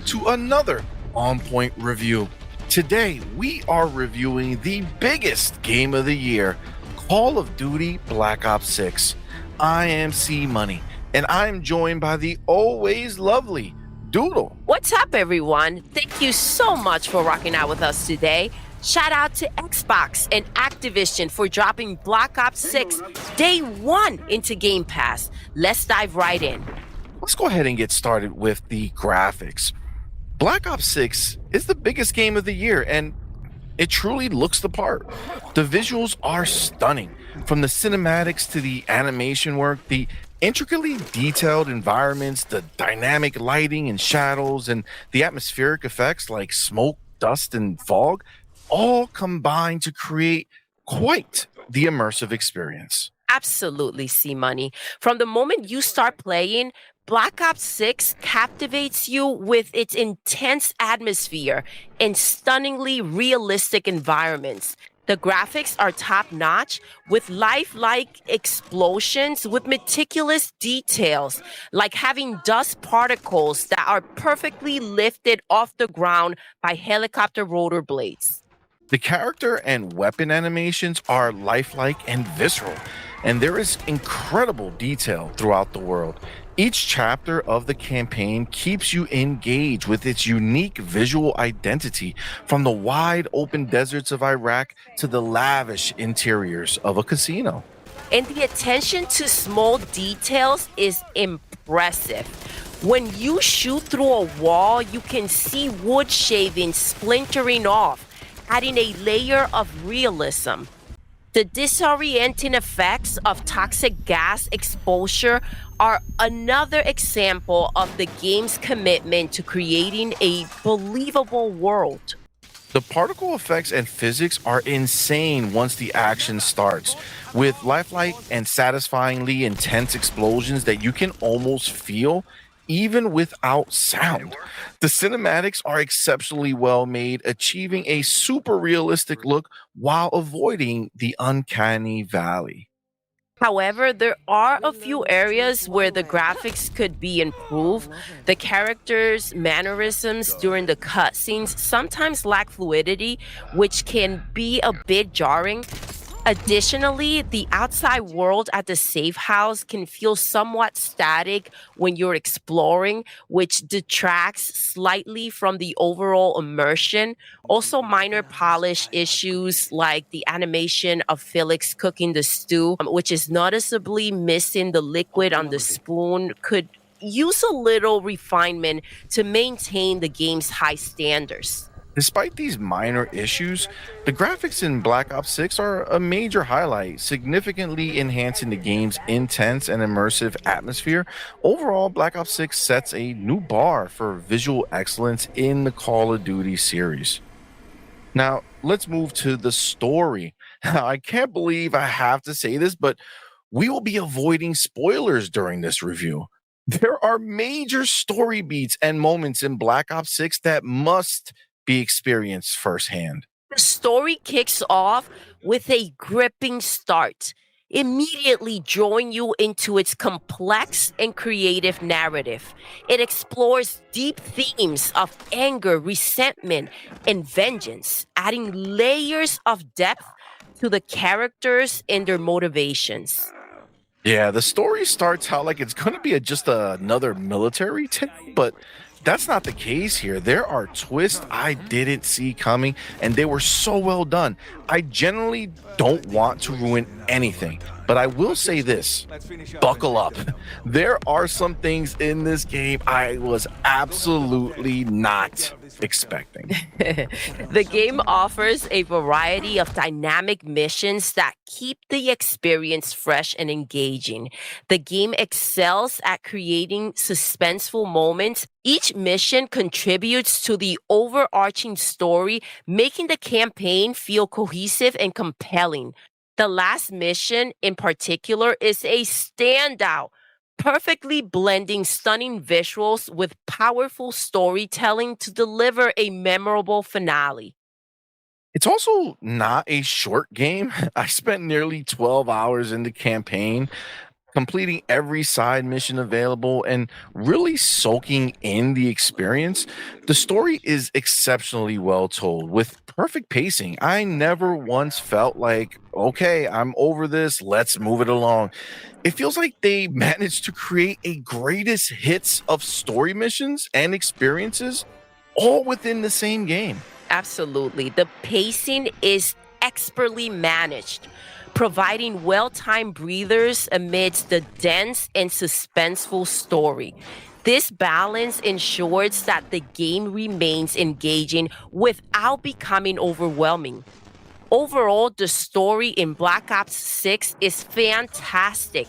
to another OnPoint review. Today, we are reviewing the biggest game of the year, Call of Duty Black Ops 6. I am CMoney, and I am joined by the always lovely Doodle. What's up, everyone? Thank you so much for rocking out with us today. Shout out to Xbox and Activision for dropping Black Ops 6 day one into Game Pass. Let's dive right in. Let's go ahead and get started with the graphics. Black Ops 6 is the biggest game of the year, and it truly looks the part. The visuals are stunning. From the cinematics to the animation work, the intricately detailed environments, the dynamic lighting and shadows, and the atmospheric effects like smoke, dust, and fog all combine to create quite the immersive experience. Absolutely, CMoney. From the moment you start playing, Black Ops 6 captivates you with its intense atmosphere and stunningly realistic environments. The graphics are top notch with lifelike explosions with meticulous details, like having dust particles that are perfectly lifted off the ground by helicopter rotor blades. The character and weapon animations are lifelike and visceral, and there is incredible detail throughout the world. Each chapter of the campaign keeps you engaged with its unique visual identity, from the wide open deserts of Iraq to the lavish interiors of a casino. And the attention to small details is impressive. When you shoot through a wall, you can see wood shavings splintering off, adding a layer of realism. The disorienting effects of toxic gas exposure are another example of the game's commitment to creating a believable world. The particle effects and physics are insane once the action starts, with lifelike and satisfyingly intense explosions that you can almost feel even without sound. The cinematics are exceptionally well made, achieving a super realistic look while avoiding the uncanny valley. However, there are a few areas where the graphics could be improved. The characters' mannerisms during the cutscenes sometimes lack fluidity, which can be a bit jarring. Additionally, the outside world at the safe house can feel somewhat static when you're exploring, which detracts slightly from the overall immersion. Also, minor polish issues like the animation of Felix cooking the stew, which is noticeably missing the liquid on the spoon, could use a little refinement to maintain the game's high standards. Despite these minor issues, the graphics in Black Ops 6 are a major highlight, significantly enhancing the game's intense and immersive atmosphere. Overall, Black Ops 6 sets a new bar for visual excellence in the Call of Duty series. Now, let's move to the story. I can't believe I have to say this, but we will be avoiding spoilers during this review. There are major story beats and moments in Black Ops 6 that must be experienced firsthand. The story kicks off with a gripping start, immediately drawing you into its complex and creative narrative. It explores deep themes of anger, resentment, and vengeance, adding layers of depth to the characters and their motivations. Yeah, the story starts out like it's going to be just another military tale, but that's not the case here. There are twists I didn't see coming, and they were so well done. I generally don't want to ruin anything, but I will say this: buckle up. There are some things in this game I was absolutely not expecting. The game offers a variety of dynamic missions that keep the experience fresh and engaging. The game excels at creating suspenseful moments. Each mission contributes to the overarching story, making the campaign feel cohesive and compelling. The last mission, in particular, is a standout, perfectly blending stunning visuals with powerful storytelling to deliver a memorable finale. It's also not a short game. I spent nearly 12 hours in the campaign. completing every side mission available and really soaking in the experience. The story is exceptionally well told with perfect pacing. I never once felt like, okay, I'm over this, let's move it along. It feels like they managed to create a greatest hits of story missions and experiences all within the same game. Absolutely. The pacing is expertly managed, providing well timed breathers amidst the dense and suspenseful story. This balance ensures that the game remains engaging without becoming overwhelming. Overall, the story in Black Ops 6 is fantastic,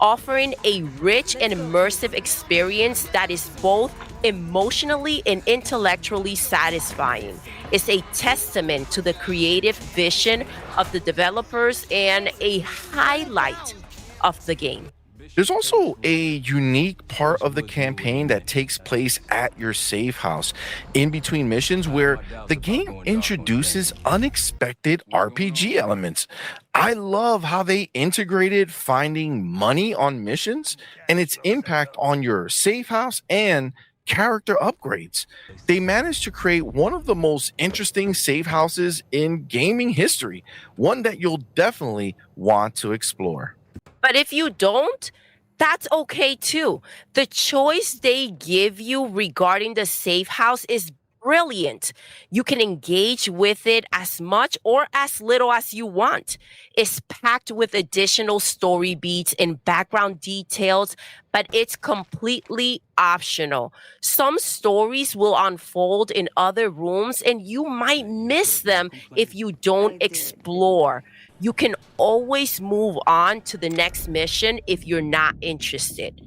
offering a rich and immersive experience that is both emotionally and intellectually satisfying. It's a testament to the creative vision of the developers and a highlight of the game. There's also a unique part of the campaign that takes place at your safe house in between missions where the game introduces unexpected RPG elements. I love how they integrated finding money on missions and its impact on your safe house and character upgrades. They managed to create one of the most interesting safe houses in gaming history, one that you'll definitely want to explore. But if you don't, that's okay too. The choice they give you regarding the safe house is brilliant. You can engage with it as much or as little as you want. It's packed with additional story beats and background details, but it's completely optional. Some stories will unfold in other rooms, and you might miss them if you don't explore. You can always move on to the next mission if you're not interested.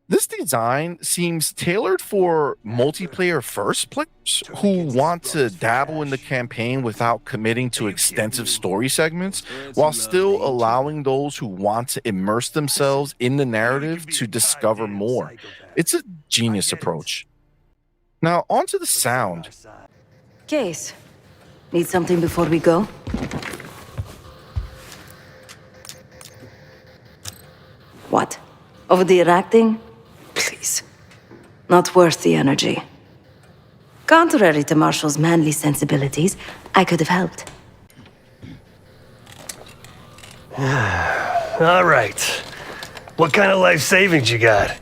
This design seems tailored for multiplayer first players who want to dabble in the campaign without committing to extensive story segments, while still allowing those who want to immerse themselves in the narrative to discover more. It's a genius approach. Now, onto the sound. Case, need something before we go? What? Over the acting? Please. Not worth the energy. Contrary to Marshall's manly sensibilities, I could have helped. All right. What kind of life savings you got?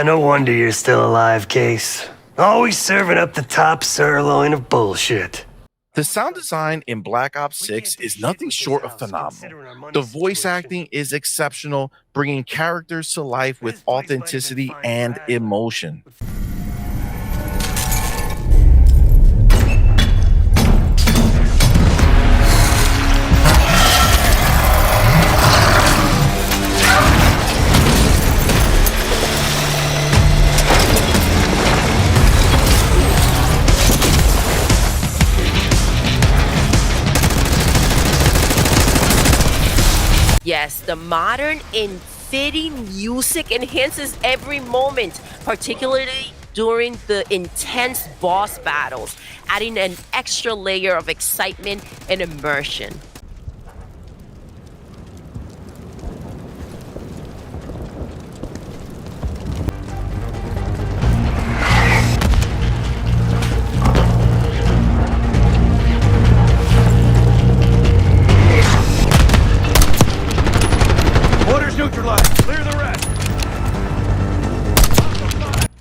No wonder you're still alive, Case. Always serving up the top sirloin of bullshit. The sound design in Black Ops 6 is nothing short of phenomenal. The voice acting is exceptional, bringing characters to life with authenticity and emotion. Yes, the modern and fitting music enhances every moment, particularly during the intense boss battles, adding an extra layer of excitement and immersion. Orders neutralized. Clear the rest.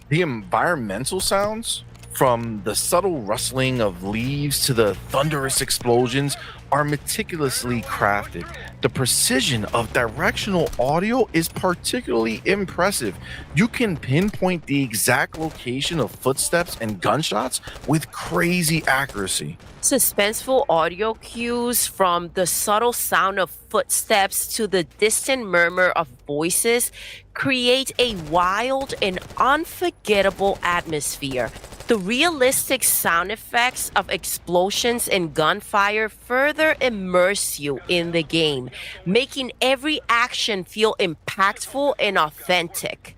The environmental sounds, from the subtle rustling of leaves to the thunderous explosions, are meticulously crafted. The precision of directional audio is particularly impressive. You can pinpoint the exact location of footsteps and gunshots with crazy accuracy. Suspenseful audio cues, from the subtle sound of footsteps to the distant murmur of voices, create a wild and unforgettable atmosphere. The realistic sound effects of explosions and gunfire further immerse you in the game, making every action feel impactful and authentic.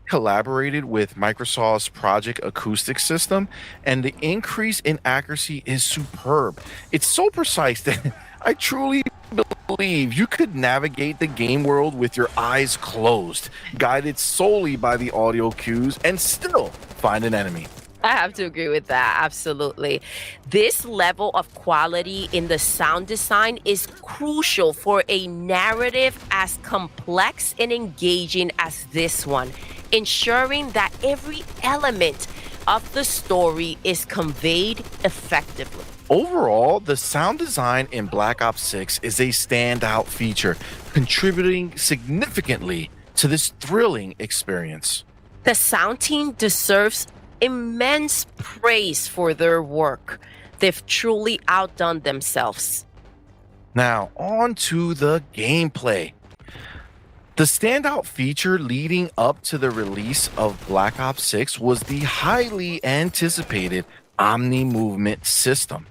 collaborated with Microsoft's Project Acoustic system, and the increase in accuracy is superb. It's so precise that I truly believe you could navigate the game world with your eyes closed, guided solely by the audio cues, and still find an enemy. I have to agree with that. Absolutely. This level of quality in the sound design is crucial for a narrative as complex and engaging as this one, ensuring that every element of the story is conveyed effectively. Overall, the sound design in Black Ops 6 is a standout feature, contributing significantly to this thrilling experience. The sound team deserves immense praise for their work. They've truly outdone themselves. Now, on to the gameplay. The standout feature leading up to the release of Black Ops 6 was the highly anticipated Omni Movement system.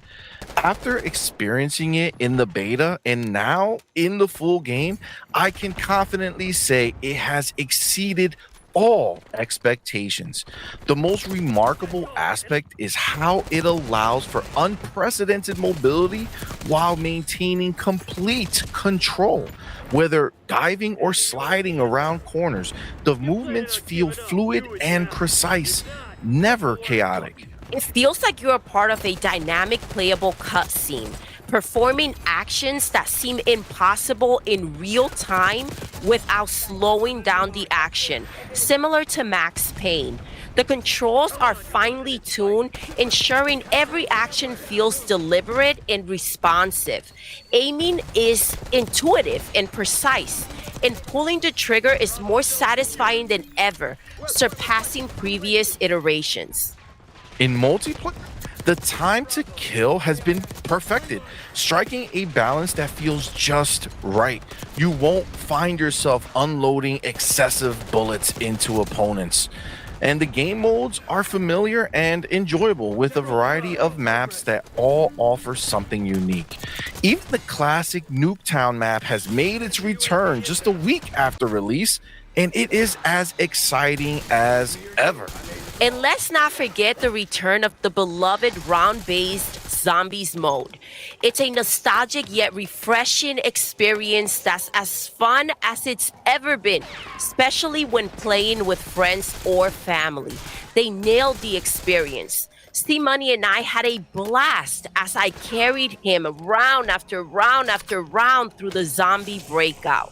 After experiencing it in the beta and now in the full game, I can confidently say it has exceeded all expectations. The most remarkable aspect is how it allows for unprecedented mobility while maintaining complete control. Whether diving or sliding around corners, the movements feel fluid and precise, never chaotic. It feels like you're a part of a dynamic playable cutscene, performing actions that seem impossible in real time without slowing down the action, similar to Max Payne. The controls are finely tuned, ensuring every action feels deliberate and responsive. Aiming is intuitive and precise, and pulling the trigger is more satisfying than ever, surpassing previous iterations. In multiplayer, the time to kill has been perfected, striking a balance that feels just right. You won't find yourself unloading excessive bullets into opponents. And the game modes are familiar and enjoyable with a variety of maps that all offer something unique. Even the classic Nuketown map has made its return just a week after release, and it is as exciting as ever. And let's not forget the return of the beloved round-based zombies mode. It's a nostalgic yet refreshing experience that's as fun as it's ever been, especially when playing with friends or family. They nailed the experience. CMoney and I had a blast as I carried him round after round after round through the zombie breakout.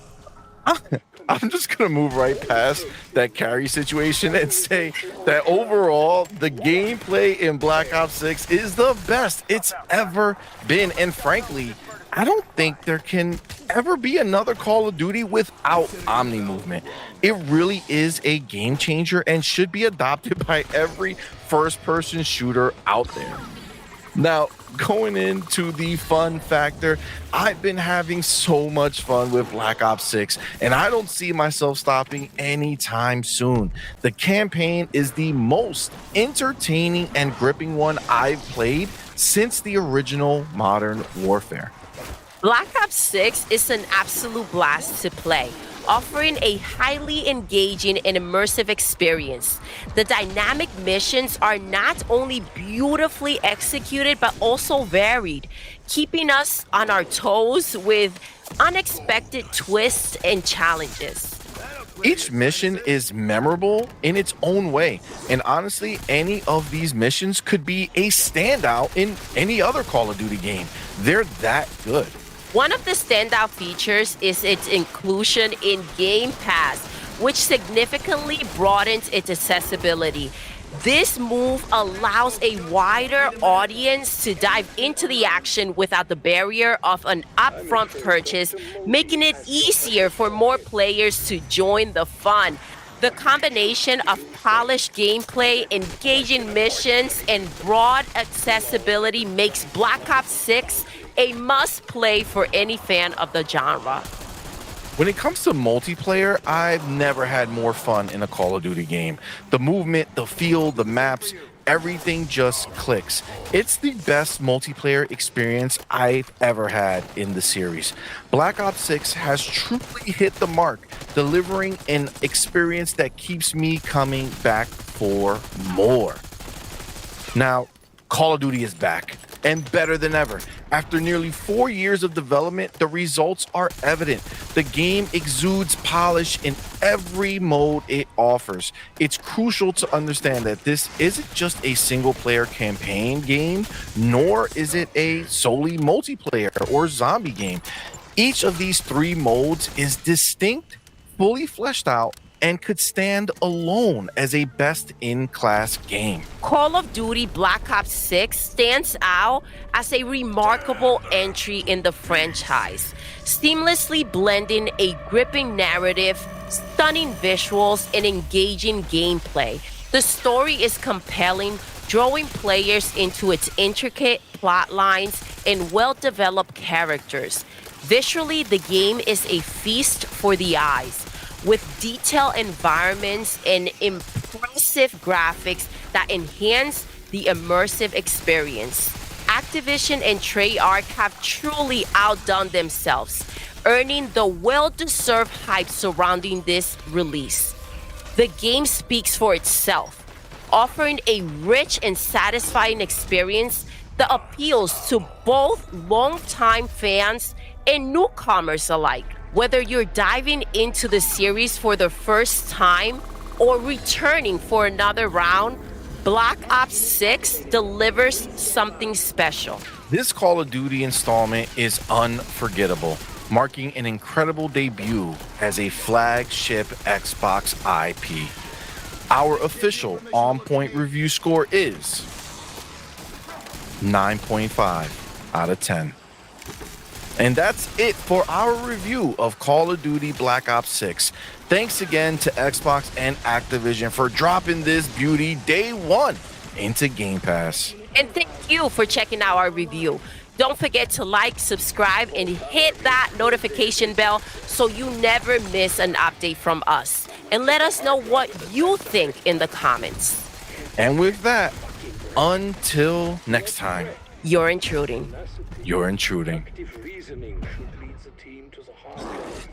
I'm just going to move right past that carry situation and say that overall, the gameplay in Black Ops 6 is the best it's ever been. And frankly, I don't think there can ever be another Call of Duty without Omni Movement. It really is a game changer and should be adopted by every first-person shooter out there. Now, going into the fun factor, I've been having so much fun with Black Ops 6, and I don't see myself stopping anytime soon. The campaign is the most entertaining and gripping one I've played since the original Modern Warfare. Black Ops 6 is an absolute blast to play, offering a highly engaging and immersive experience. The dynamic missions are not only beautifully executed, but also varied, keeping us on our toes with unexpected twists and challenges. Each mission is memorable in its own way, and honestly, any of these missions could be a standout in any other Call of Duty game. They're that good. One of the standout features is its inclusion in Game Pass, which significantly broadens its accessibility. This move allows a wider audience to dive into the action without the barrier of an upfront purchase, making it easier for more players to join the fun. The combination of polished gameplay, engaging missions, and broad accessibility makes Black Ops 6 a must-play for any fan of the genre. When it comes to multiplayer, I've never had more fun in a Call of Duty game. The movement, the feel, the maps, everything just clicks. It's the best multiplayer experience I've ever had in the series. Black Ops 6 has truly hit the mark, delivering an experience that keeps me coming back for more. Now, Call of Duty is back, and better than ever. After nearly 4 years of development, the results are evident. The game exudes polish in every mode it offers. It's crucial to understand that this isn't just a single-player campaign game, nor is it a solely multiplayer or zombie game. Each of these 3 modes is distinct, fully fleshed out, and could stand alone as a best-in-class game. Call of Duty Black Ops 6 stands out as a remarkable entry in the franchise, seamlessly blending a gripping narrative, stunning visuals, and engaging gameplay. The story is compelling, drawing players into its intricate plot lines and well-developed characters. Visually, the game is a feast for the eyes, with detailed environments and impressive graphics that enhance the immersive experience. Activision and Treyarch have truly outdone themselves, earning the well-deserved hype surrounding this release. The game speaks for itself, offering a rich and satisfying experience that appeals to both longtime fans and newcomers alike. Whether you're diving into the series for the first time or returning for another round, Black Ops 6 delivers something special. This Call of Duty installment is unforgettable, marking an incredible debut as a flagship Xbox IP. Our official OnPoint review score is 9.5 out of 10. And that's it for our review of Call of Duty Black Ops 6. Thanks again to Xbox and Activision for dropping this beauty day one into Game Pass. And thank you for checking out our review. Don't forget to like, subscribe, and hit that notification bell so you never miss an update from us. And let us know what you think in the comments. And with that, until next time, You're intruding. you're intruding. Reasoning should lead the team to the hostage.